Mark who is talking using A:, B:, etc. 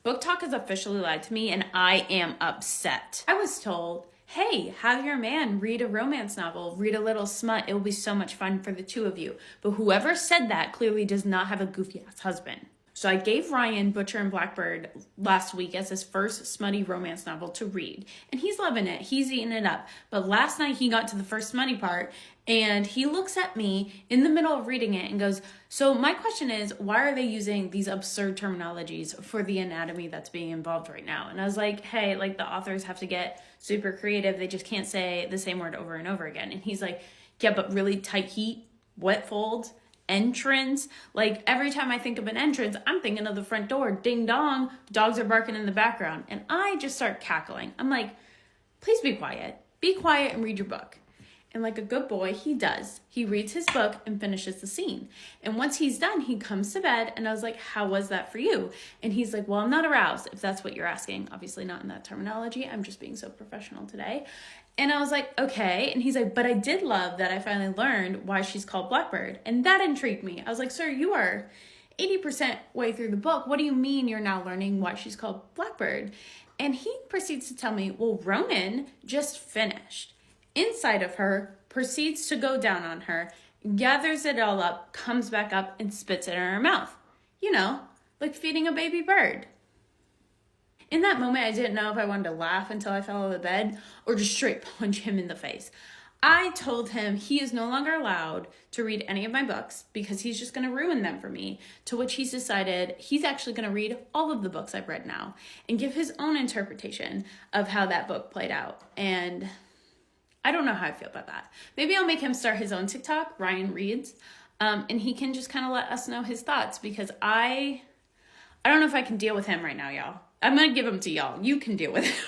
A: Book Talk has officially lied to me, and I am upset. I was told, hey, have your man read a romance novel, read a little smut. It will be so much fun for the two of you. But whoever said that clearly does not have a goofy-ass husband. So I gave Ryan Butcher and Blackbird last week as his first smutty romance novel to read. And he's loving it. He's eating it up. But last night he got to the first smutty part and he looks at me in the middle of reading it and goes, so my question is, why are they using these absurd terminologies for the anatomy that's being involved right now? And I was like, hey, like the authors have to get super creative. They just can't say the same word over and over again. And he's like, yeah, but really tight heat, wet folds, entrance. Like every time I think of an entrance, I'm thinking of the front door. Ding dong, dogs are barking in the background. And I just start cackling. I'm like, please be quiet. Be quiet and read your book. And like a good boy, he does. He reads his book and finishes the scene. And once he's done, he comes to bed. And I was like, how was that for you? And he's like, well, I'm not aroused, if that's what you're asking. Obviously not in that terminology. I'm just being so professional today. And I was like, okay. And he's like, but I did love that I finally learned why she's called Blackbird. And that intrigued me. I was like, sir, you are 80% way through the book. What do you mean you're now learning why she's called Blackbird? And he proceeds to tell me, well, Ronan just finished. Inside of her, proceeds to go down on her, gathers it all up, comes back up, and spits it in her mouth. You know, like feeding a baby bird. In that moment, I didn't know if I wanted to laugh until I fell out of the bed or just straight punch him in the face. I told him he is no longer allowed to read any of my books because he's just going to ruin them for me, to which he's decided he's actually going to read all of the books I've read now and give his own interpretation of how that book played out. And I don't know how I feel about that. Maybe I'll make him start his own TikTok, Ryan Reads, and he can just kind of let us know his thoughts because I don't know if I can deal with him right now, y'all. I'm going to give him to y'all. You can deal with him.